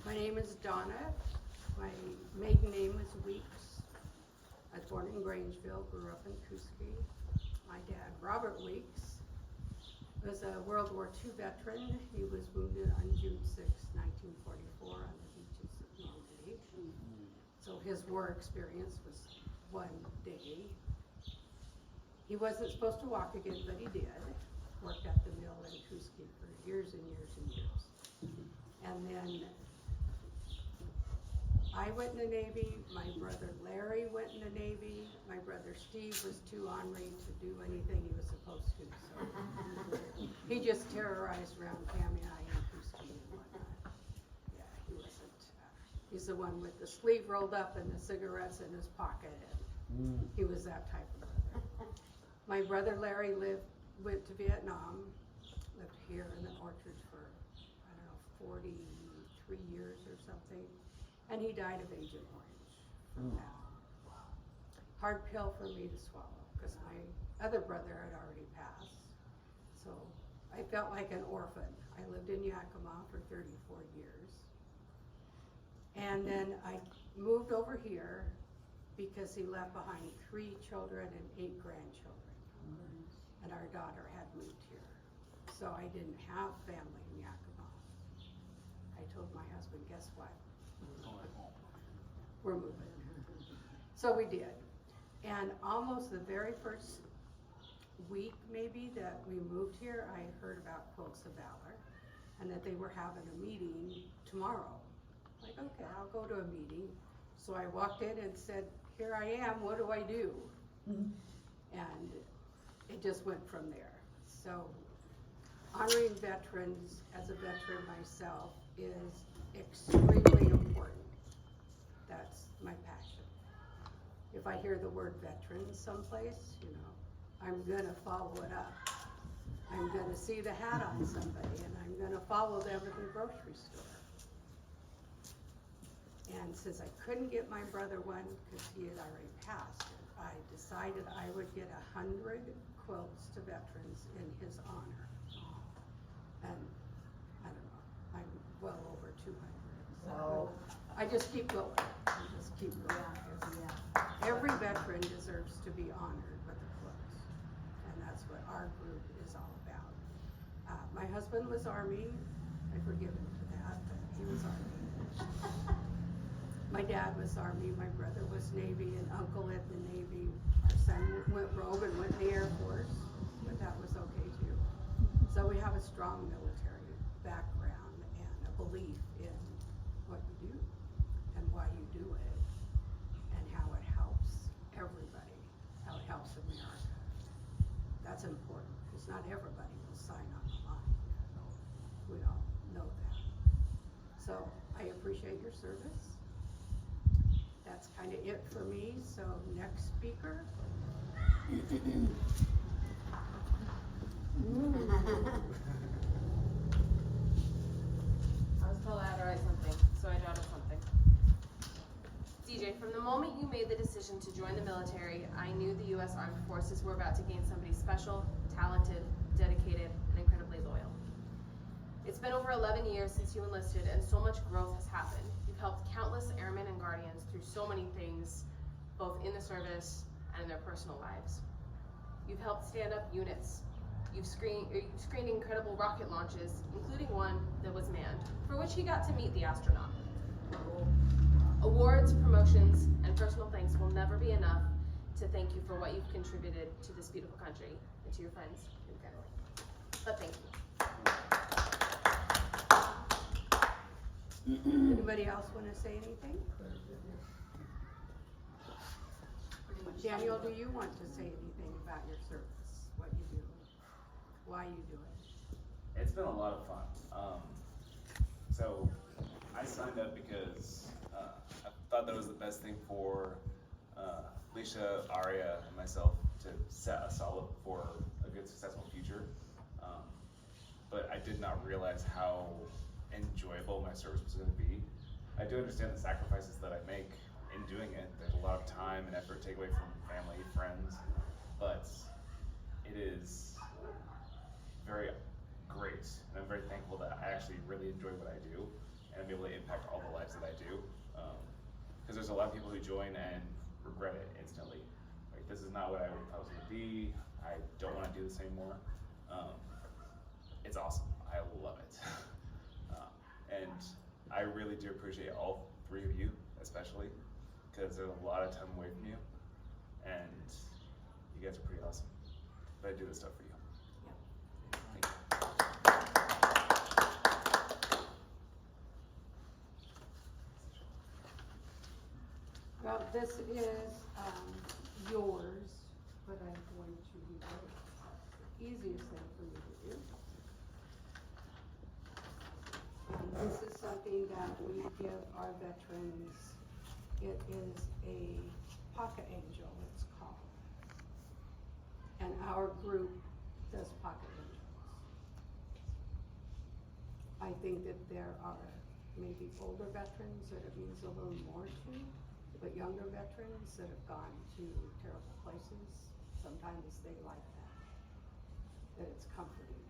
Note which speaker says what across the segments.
Speaker 1: My name is Donna. My maiden name is Weeks. I was born in Grangeville, grew up in Kuski. My dad, Robert Weeks, was a World War II veteran. He was wounded on June 6, 1944 on the beaches of Normandy. So his war experience was one day. He wasn't supposed to walk again, but he did. Worked at the mill in Kuski for years and years and years. And then I went in the Navy, my brother Larry went in the Navy, my brother Steve was too ornery to do anything he was supposed to, so he just terrorized around Kamei and Kuski and whatnot. Yeah, he wasn't, he's the one with the sleeve rolled up and the cigarettes in his pocket, and he was that type of brother. My brother Larry went to Vietnam, lived here in the orchards for, I don't know, 43 years or something. And he died of Agent Orange from that. Hard pill for me to swallow, because my other brother had already passed. So I felt like an orphan. I lived in Yakima for 34 years. And then I moved over here because he left behind 3 children and 8 grandchildren. And our daughter had moved here. So I didn't have family in Yakima. I told my husband, guess what? We're moving. So we did. And almost the very first week maybe that we moved here, I heard about Quilts of Valor and that they were having a meeting tomorrow. Like, okay, I'll go to a meeting. So I walked in and said, here I am, what do I do? And it just went from there. So honoring veterans as a veteran myself is extremely important. That's my passion. If I hear the word veteran someplace, you know, I'm gonna follow it up. I'm gonna see the hat on somebody and I'm gonna follow them at the grocery store. And since I couldn't get my brother one because he had already passed, I decided I would get 100 quilts to veterans in his honor. And I don't know, I'm well over 200. So
Speaker 2: Wow.
Speaker 1: I just keep going. I just keep going. Every veteran deserves to be honored with a quilt, and that's what our group is all about. My husband was Army. I forgive him for that, but he was Army. My dad was Army. My brother was Navy, and uncle at the Navy. Our son went rogue and went in the Air Force, but that was okay too. So we have a strong military background and a belief in what you do and why you do it and how it helps everybody, how it helps America. That's important because not everybody will sign on the line. We all know that. So I appreciate your service. That's kind of it for me. So next speaker.
Speaker 3: I was told I had to write something, so I jotted something. DJ, from the moment you made the decision to join the military, I knew the U.S. Armed Forces were about to gain somebody special, talented, dedicated, and incredibly loyal. It's been over 11 years since you enlisted, and so much growth has happened. You've helped countless airmen and guardians through so many things, both in the service and in their personal lives. You've helped stand up units. You've screened incredible rocket launches, including one that was manned, for which he got to meet the astronaut. Awards, promotions, and personal thanks will never be enough to thank you for what you've contributed to this beautiful country and to your friends and family. But thank you.
Speaker 1: Anybody else want to say anything? Daniel, do you want to say anything about your service, what you do, why you do it?
Speaker 4: It's been a lot of fun. So I signed up because I thought that was the best thing for Alicia, Aria, and myself to set us all up for a good, successful future. But I did not realize how enjoyable my service was going to be. I do understand the sacrifices that I make in doing it. There's a lot of time and effort taken away from family, friends, but it is very great, and I'm very thankful that I actually really enjoy what I do, and be able to impact all the lives that I do. Because there's a lot of people who join and regret it instantly. Like, this is not what I thought it was gonna be. I don't want to do this anymore. It's awesome. I love it. And I really do appreciate all three of you, especially, because there's a lot of time away from you, and you guys are pretty awesome. But I do this stuff for you. Thank you.
Speaker 1: Well, this is yours, but I'm going to read it. The easiest thing for me to do. And this is something that we give our veterans. It is a pocket angel, it's called. And our group does pocket angels. I think that there are maybe older veterans that it means a little more to, but younger veterans that have gone to terrible places, sometimes they like that it's comforting.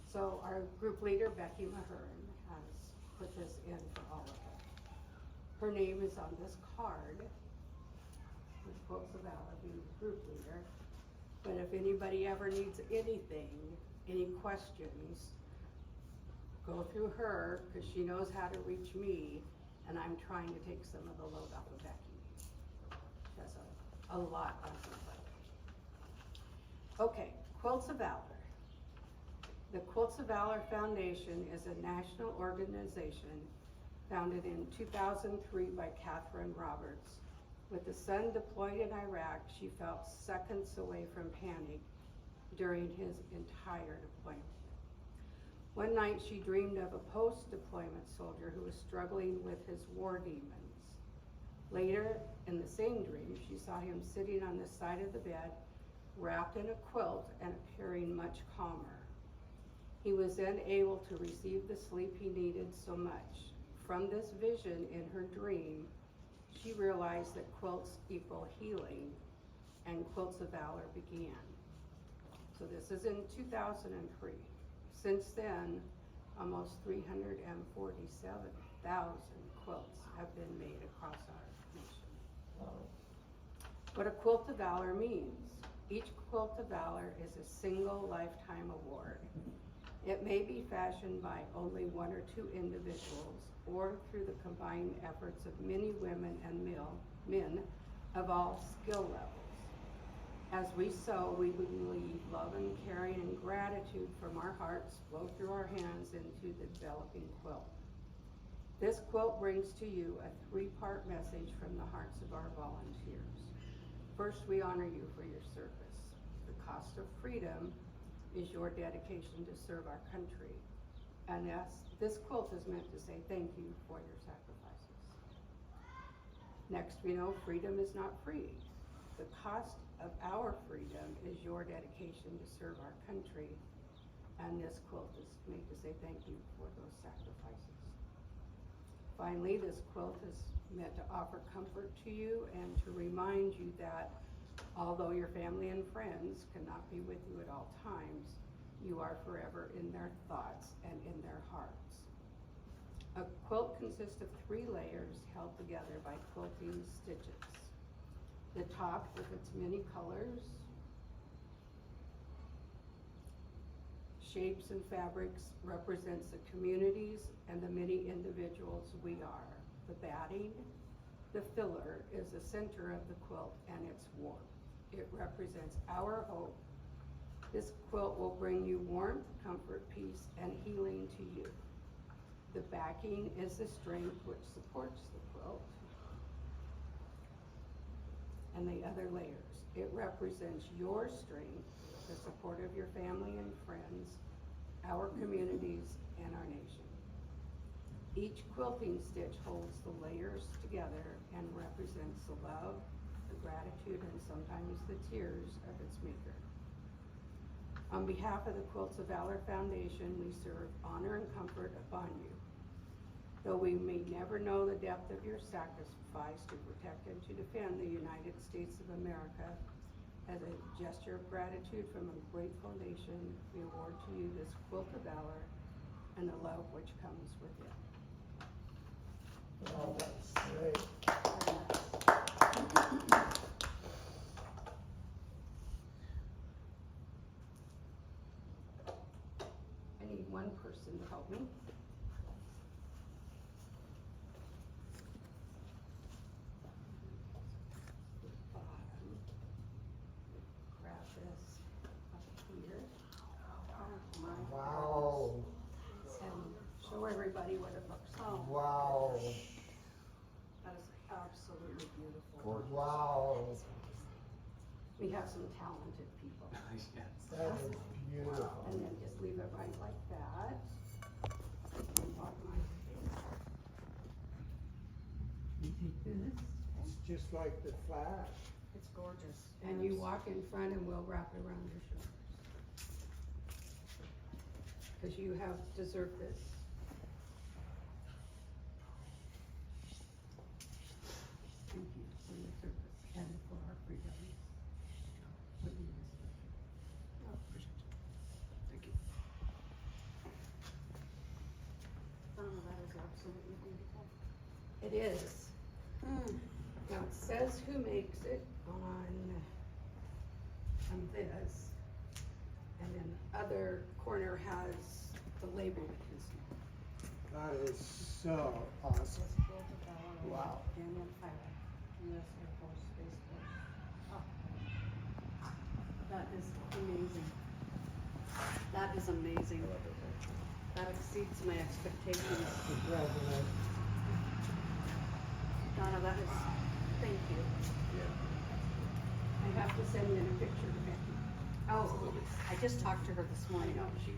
Speaker 1: So our group leader, Becky Mahern, has put this in for all of us. Her name is on this card, with Quilts of Valor being the group leader. But if anybody ever needs anything, any questions, go through her, because she knows how to reach me, and I'm trying to take some of the load off of Becky. She has a lot on her plate. Okay, Quilts of Valor. The Quilts of Valor Foundation is a national organization founded in 2003 by Catherine Roberts. With the son deployed in Iraq, she felt seconds away from panic during his entire deployment. One night she dreamed of a post-deployment soldier who was struggling with his war demons. Later, in the same dream, she saw him sitting on the side of the bed, wrapped in a quilt and appearing much calmer. He was then able to receive the sleep he needed so much. From this vision in her dream, she realized that quilts equal healing, and Quilts of Valor began. So this is in 2003. Since then, almost 347,000 quilts have been made across our nation. What a Quilt of Valor means. Each Quilt of Valor is a single lifetime award. It may be fashioned by only one or two individuals, or through the combined efforts of many women and men of all skill levels. As we sew, we believe love and caring and gratitude from our hearts flow through our hands into the developing quilt. This quilt brings to you a three-part message from the hearts of our volunteers. First, we honor you for your service. The cost of freedom is your dedication to serve our country. And this quilt is meant to say thank you for your sacrifices. Next, we know freedom is not free. The cost of our freedom is your dedication to serve our country. And this quilt is made to say thank you for those sacrifices. Finally, this quilt is meant to offer comfort to you and to remind you that although your family and friends cannot be with you at all times, you are forever in their thoughts and in their hearts. A quilt consists of 3 layers held together by quilting stitches. The top, with its many colors, shapes, and fabrics, represents the communities and the many individuals we are. The batting, the filler, is the center of the quilt and its warmth. It represents our hope. This quilt will bring you warmth, comfort, peace, and healing to you. The backing is the strength which supports the quilt. And the other layers. It represents your strength, the support of your family and friends, our communities, and our nation. Each quilting stitch holds the layers together and represents the love, the gratitude, and sometimes the tears of its maker. On behalf of the Quilts of Valor Foundation, we serve honor and comfort upon you. Though we may never know the depth of your sacrifice to protect and to defend the United States of America, as a gesture of gratitude from a grateful nation, we award to you this Quilt of Valor and the love which comes with it. everybody what it looks like.
Speaker 2: Oh,
Speaker 5: Wow,
Speaker 2: that is absolutely beautiful.
Speaker 5: wow,
Speaker 1: We have some talented people.
Speaker 4: Yes.
Speaker 5: that is beautiful.
Speaker 1: And then just leave it right like that. And walk my face. You take this,
Speaker 5: It's just like the flag.
Speaker 2: It's gorgeous.
Speaker 1: and you walk in front and we'll wrap it around your shoulders. Cause you have deserved this. Thank you for your service and for our freedom. Would you just-
Speaker 4: Thank you.
Speaker 2: Oh, that is absolutely beautiful.
Speaker 1: It is. Now it says who makes it on this. And then the other corner has the label with his name.
Speaker 5: That is so awesome.
Speaker 2: It's Quilt of Valor.
Speaker 5: Wow.
Speaker 2: Daniel Tyler, U.S. Air Force, Space Force. Oh. That is amazing. That is amazing. That exceeds my expectations.
Speaker 5: Congratulations.
Speaker 2: Donna, that is, thank you.
Speaker 1: I have to send in a picture to Becky.
Speaker 2: Oh, I just talked to her this
Speaker 1: I
Speaker 2: morning.
Speaker 1: know, she